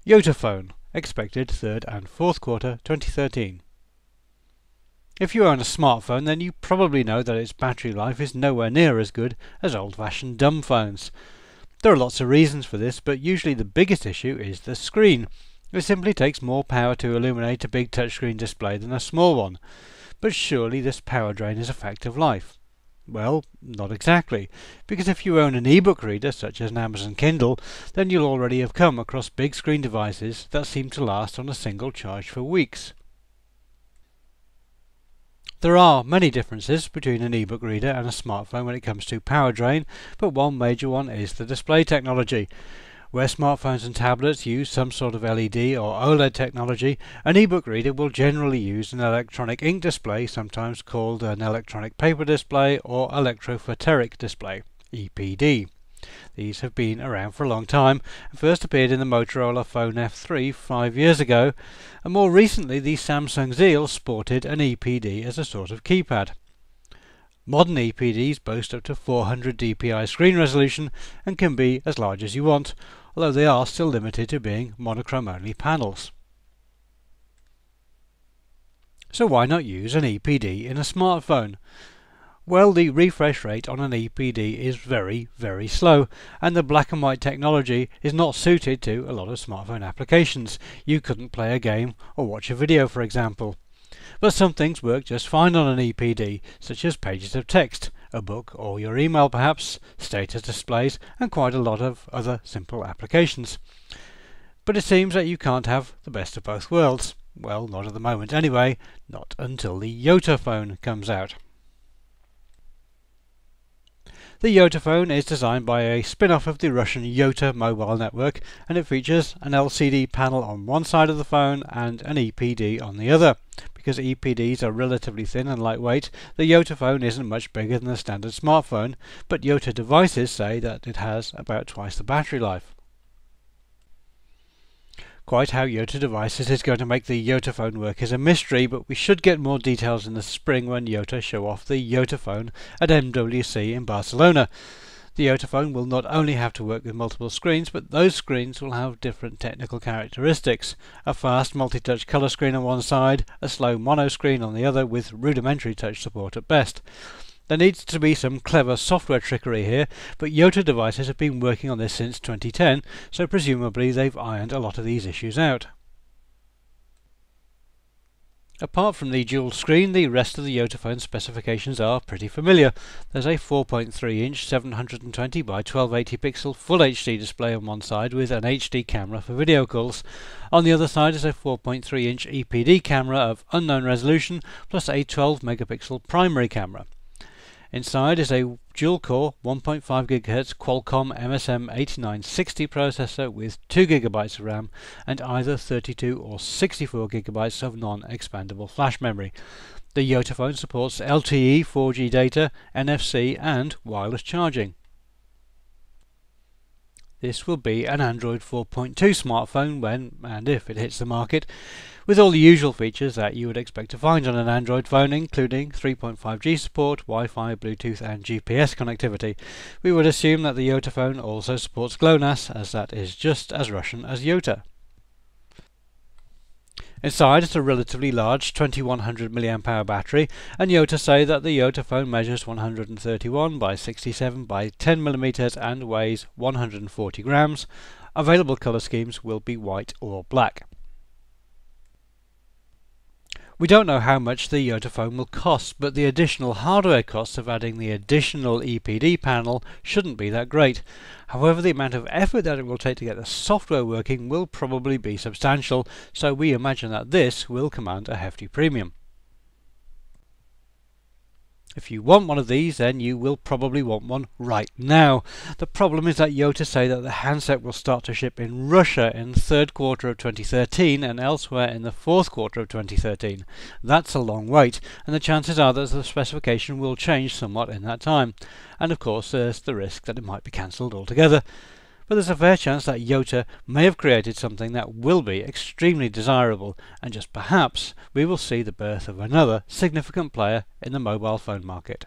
YotaPhone, expected third and fourth quarter 2013. If you own a smartphone, then you probably know that its battery life is nowhere near as good as old-fashioned dumb phones. There are lots of reasons for this, but usually the biggest issue is the screen. It simply takes more power to illuminate a big touchscreen display than a small one. But surely this power drain is a fact of life. Well, not exactly, because if you own an e-book reader such as an Amazon Kindle, then you'll already have come across big screen devices that seem to last on a single charge for weeks. There are many differences between an e-book reader and a smartphone when it comes to power drain, but one major one is the display technology. Where smartphones and tablets use some sort of LED or OLED technology, an e-book reader will generally use an electronic ink display, sometimes called an electronic paper display or electrophoretic display, EPD. These have been around for a long time and first appeared in the Motorola Phone F3 5 years ago, and more recently the Samsung Zeal sported an EPD as a sort of keypad. Modern EPDs boast up to 400 dpi screen resolution and can be as large as you want, although they are still limited to being monochrome only panels. So why not use an EPD in a smartphone? Well, the refresh rate on an EPD is very, very slow, and the black and white technology is not suited to a lot of smartphone applications. You couldn't play a game or watch a video, for example. But some things work just fine on an EPD, such as pages of text, a book or your email perhaps, status displays, and quite a lot of other simple applications. But it seems that you can't have the best of both worlds. Well, not at the moment anyway, not until the YotaPhone comes out. The YotaPhone is designed by a spin-off of the Russian Yota mobile network, and it features an LCD panel on one side of the phone and an EPD on the other. Because EPDs are relatively thin and lightweight, the YotaPhone isn't much bigger than a standard smartphone, but Yota devices say that it has about twice the battery life. Quite how Yota Devices is going to make the YotaPhone work is a mystery, but we should get more details in the spring when Yota show off the YotaPhone at MWC in Barcelona. The YotaPhone will not only have to work with multiple screens, but those screens will have different technical characteristics. A fast multi-touch colour screen on one side, a slow mono screen on the other with rudimentary touch support at best. There needs to be some clever software trickery here, but Yota Devices have been working on this since 2010, so presumably they've ironed a lot of these issues out. Apart from the dual screen, the rest of the YotaPhone specifications are pretty familiar. There's a 4.3-inch 720 by 1280 pixel Full HD display on one side with an HD camera for video calls. On the other side is a 4.3-inch EPD camera of unknown resolution plus a 12 megapixel primary camera. Inside is a dual-core 1.5 GHz Qualcomm MSM 8960 processor with 2 GB of RAM and either 32 or 64 GB of non-expandable flash memory. The YotaPhone supports LTE 4G data, NFC and wireless charging. This will be an Android 4.2 smartphone when and if it hits the market, with all the usual features that you would expect to find on an Android phone, including 3.5G support, Wi-Fi, Bluetooth and GPS connectivity. We would assume that the YotaPhone also supports GLONASS, as that is just as Russian as Yota. Inside is a relatively large 2100 mAh battery, and Yota say that the YotaPhone measures 131 by 67 by 10 mm and weighs 140 grams. Available colour schemes will be white or black. We don't know how much the YotaPhone will cost, but the additional hardware costs of adding the additional EPD panel shouldn't be that great. However, the amount of effort that it will take to get the software working will probably be substantial, so we imagine that this will command a hefty premium. If you want one of these, then you will probably want one right now. The problem is that Yota say that the handset will start to ship in Russia in the third quarter of 2013 and elsewhere in the fourth quarter of 2013. That's a long wait, and the chances are that the specification will change somewhat in that time. And of course there's the risk that it might be cancelled altogether. But there's a fair chance that Yota may have created something that will be extremely desirable, and just perhaps we will see the birth of another significant player in the mobile phone market.